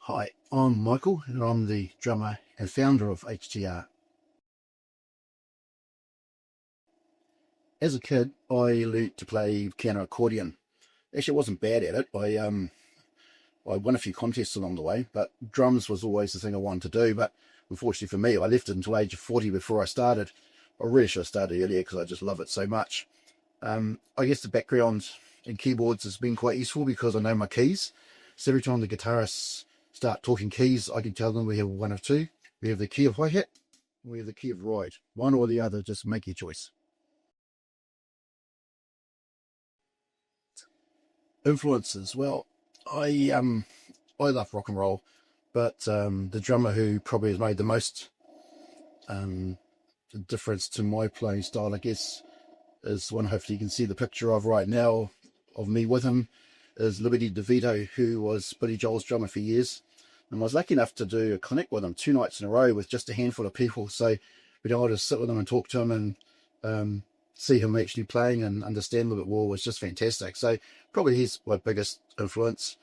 Hi, I'm Michael and I'm the drummer and founder of HTR. As a kid, I learnt to play piano accordion. Actually, I wasn't bad at it. I won a few contests along the way, but drums was always the thing I wanted to do. But unfortunately for me, I left it until age of 40 before I started. I really should have started earlier because I just love it so much. I guess the background in keyboards has been quite useful because I know my keys. So every time the guitarists start talking keys, I can tell them we have one of two. We have the key of hi-hat, we have the key of ride. One or the other, just make your choice. Influences. Well, I love rock and roll, but the drummer who probably has made the most um, difference to my playing style, I guess, is one hopefully you can see the picture of right now of me with him, is Liberty DeVito, who was Billy Joel's drummer for years. And I was lucky enough to do a clinic with him 2 nights in a row with just a handful of people. So we'd able to sit with him and talk to him and see him actually playing and understand a little bit more was just fantastic. So probably he's my biggest influence.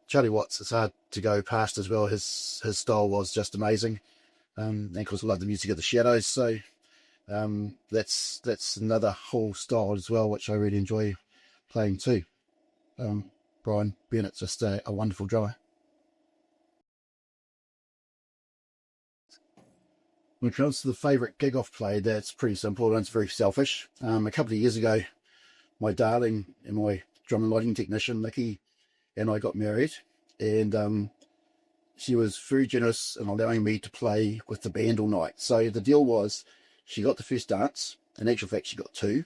Charlie Watts, it's hard to go past as well. His style was just amazing. And of course I love the music of the Shadows. So that's another whole style as well, which I really enjoy playing too. Brian Bennett's just a wonderful drummer. When it comes to the favourite gig I've played, that's pretty simple and it's very selfish. A couple of years ago, my darling and my drum and lighting technician, Nikki, and I got married, and she was very generous in allowing me to play with the band all night. So the deal was she got the first dance. In actual fact, she got two.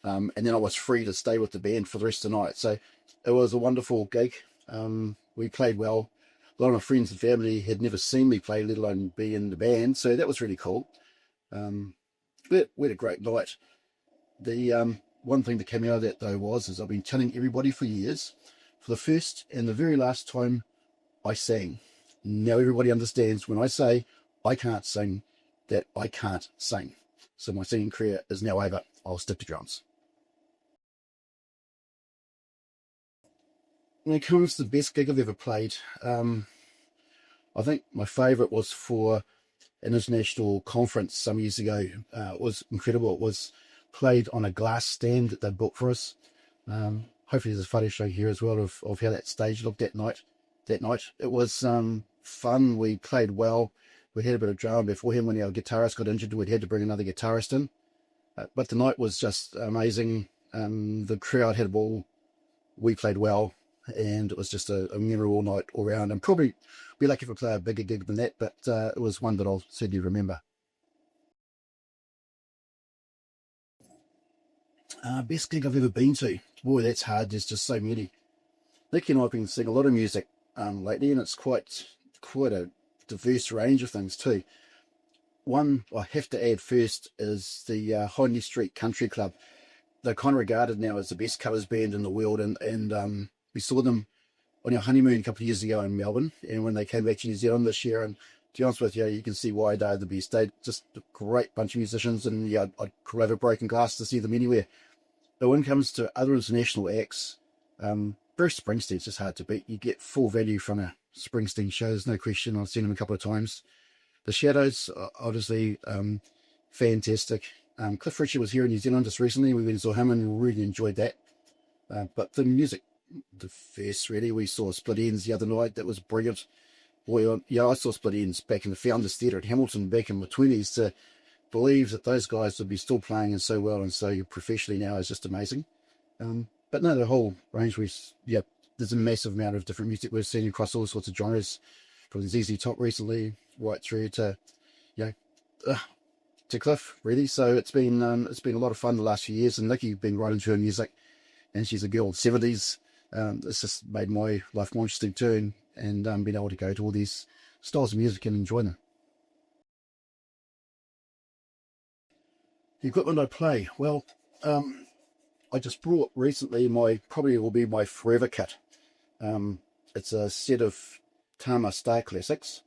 And then I was free to stay with the band for the rest of the night. So it was a wonderful gig. We played well. A lot of my friends and family had never seen me play, let alone be in the band. So that was really cool. We had a great night. The one thing that came out of that, though, is I've been telling everybody for years, for the first and the very last time I sang. Now everybody understands when I say I can't sing, that I can't sing. So my singing career is now over. I'll stick to drums. When it comes to the best gig I've ever played, I think my favourite was for an international conference some years ago. It was incredible. It was played on a glass stand that they built for us. Hopefully there's a photo show here as well of how that stage looked that night. It was fun. We played well. We had a bit of drama beforehand. When our guitarist got injured, we'd had to bring another guitarist in. But the night was just amazing. The crowd had a ball. We played well. And it was just a memorable night all round. And probably be lucky if I play a bigger gig than that, but it was one that I'll certainly remember. Best gig I've ever been to. Boy, that's hard. There's just so many. Nicky and I have been singing a lot of music lately, and it's quite a diverse range of things too. One I have to add first is the Hindley Street Country Club. They're kind of regarded now as the best covers band in the world, and we saw them on our honeymoon a couple of years ago in Melbourne, and when they came back to New Zealand this year, and to be honest with you, you can see why they're the best. They're just a great bunch of musicians, and yeah, I'd crawl over broken glass to see them anywhere. But when it comes to other international acts, Bruce Springsteen's just hard to beat. You get full value from a Springsteen show, there's no question. I've seen him a couple of times. The Shadows, obviously, fantastic. Cliff Richard was here in New Zealand just recently. We went and saw him and really enjoyed that. But the music, the first really, we saw Split Ends the other night. That was brilliant. Boy, yeah, I saw Split Ends back in the Founders Theatre at Hamilton back in my 20s. To believe that those guys would be still playing and so well and so professionally now is just amazing. But no, the whole range, yeah, there's a massive amount of different music we've seen across all sorts of genres, from ZZ Top recently right through to, you know, to Cliff, really. So it's been a lot of fun the last few years, and Nikki's been right into her music, and she's a girl of the 70s. It's just made my life more interesting too, and being able to go to all these styles of music and enjoy them. The equipment I play, well, I just brought recently probably will be my forever kit. It's a set of Tama Star Classics.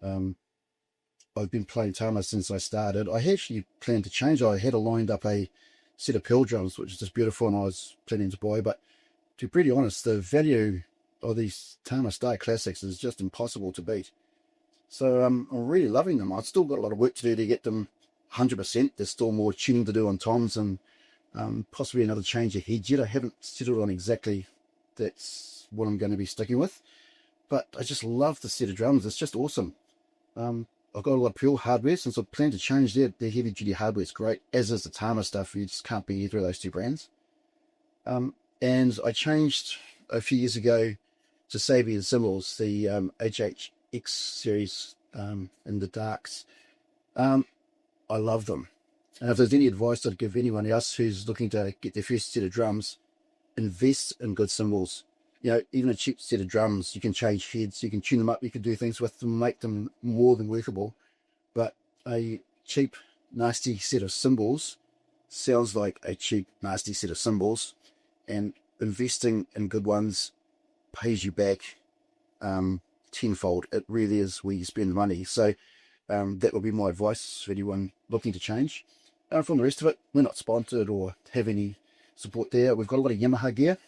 I've been playing Tama since I started. I actually planned to change. I had lined up a set of Pearl drums, which is just beautiful, and I was planning to buy. But to be pretty honest, the value of these Tama Star Classics is just impossible to beat. So I'm really loving them. I've still got a lot of work to do to get them 100%. There's still more tuning to do on toms, and possibly another change of head yet. I haven't settled on exactly that's what I'm going to be sticking with. But I just love the set of drums. It's just awesome. I've got a lot of pure hardware, since I plan to change their heavy duty hardware. It's great, as is the Tama stuff. You just can't beat either of those two brands. And I changed a few years ago to Sabian cymbals, the HHX series in the darks. I love them. And if there's any advice I'd give anyone else who's looking to get their first set of drums, invest in good cymbals. You know, even a cheap set of drums, you can change heads, you can tune them up, you can do things with them, make them more than workable. But a cheap, nasty set of cymbals sounds like a cheap, nasty set of cymbals, and investing in good ones pays you back tenfold. It really is where you spend the money. So that would be my advice for anyone looking to change. From the rest of it, we're not sponsored or have any support there. We've got a lot of Yamaha gear.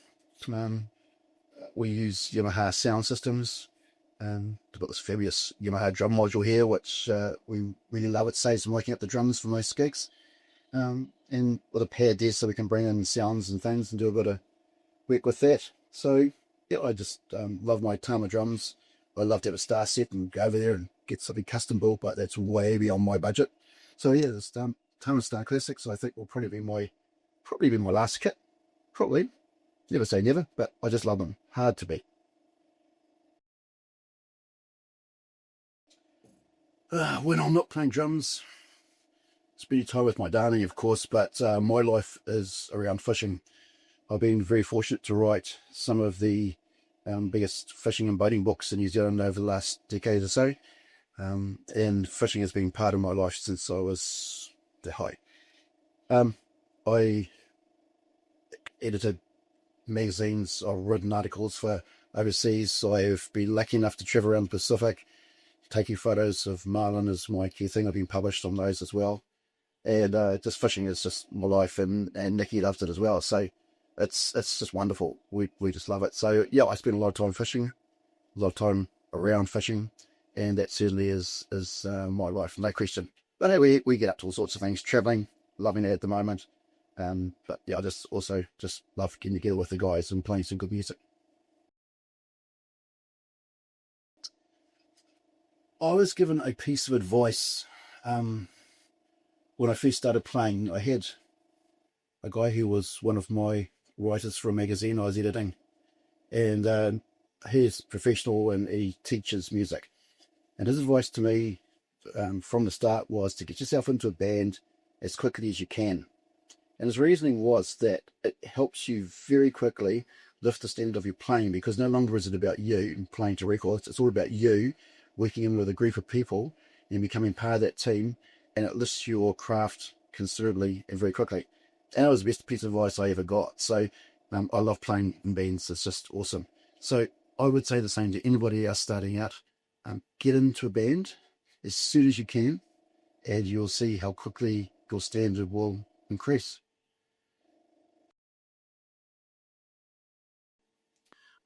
We use Yamaha sound systems. We've got this fabulous Yamaha drum module here, which we really love. It saves from working up the drums for most gigs. And with a pad there so we can bring in sounds and things and do a bit of work with that. So yeah, I just love my Tama drums. I love to have a star set and go over there and get something custom built, but that's way beyond my budget. So yeah, this Tama Star Classics I think will probably be my last kit. Probably. Never say never, but I just love them. Hard to beat. When I'm not playing drums, spending time with my darling, of course, but my life is around fishing. I've been very fortunate to write some of the biggest fishing and boating books in New Zealand over the last decade or so. And fishing has been part of my life since I was the height. I edited magazines, I've written articles for overseas. I've been lucky enough to travel around the Pacific, taking photos of marlin is my key thing. I've been published on those as well. And just fishing is just my life, and Nikki loves it as well. So it's just wonderful. We just love it. So yeah, I spend a lot of time fishing, a lot of time around fishing, and that certainly is my life, no question. But hey, we get up to all sorts of things, traveling, loving it at the moment. But yeah, I just love getting together with the guys and playing some good music. I was given a piece of advice when I first started playing. I had a guy who was one of my writers for a magazine I was editing, and he's professional and he teaches music. And his advice to me from the start was to get yourself into a band as quickly as you can. And his reasoning was that it helps you very quickly lift the standard of your playing, because no longer is it about you playing to records. It's all about you working in with a group of people and becoming part of that team, and it lifts your craft considerably and very quickly. And that was the best piece of advice I ever got. So I love playing in bands. It's just awesome. So I would say the same to anybody else starting out. Get into a band as soon as you can, and you'll see how quickly your standard will increase.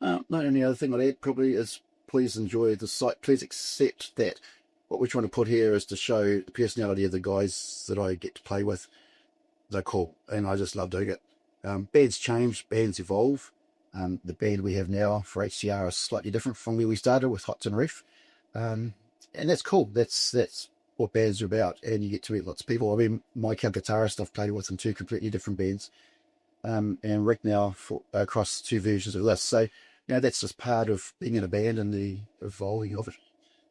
The only other thing I'd add probably is, please enjoy the site. Please accept that what we're trying to put here is to show the personality of the guys that I get to play with. They're cool, and I just love doing it. Bands change, bands evolve. The band we have now for HCR is slightly different from where we started with Hot Tin Roof. And that's cool. That's what bands are about, and you get to meet lots of people. I mean, Mike, our guitarist, I've played with in two completely different bands. And Rick now across two versions of this. So that's just part of being in a band and the evolving of it.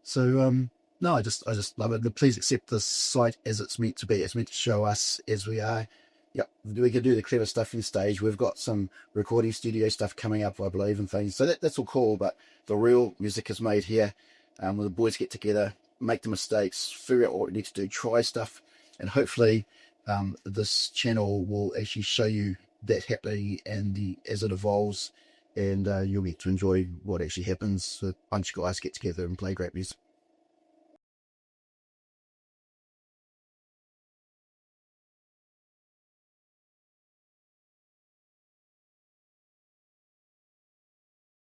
So no, I just love it. But please accept this site as it's meant to be. It's meant to show us as we are. Yep, we can do the clever stuff in stage. We've got some recording studio stuff coming up, I believe, and things. So that's all cool, but the real music is made here. When the boys get together, make the mistakes, figure out what we need to do, try stuff, and hopefully this channel will actually show you that happening and as it evolves, and you'll get to enjoy what actually happens. A bunch of guys get together and play great music.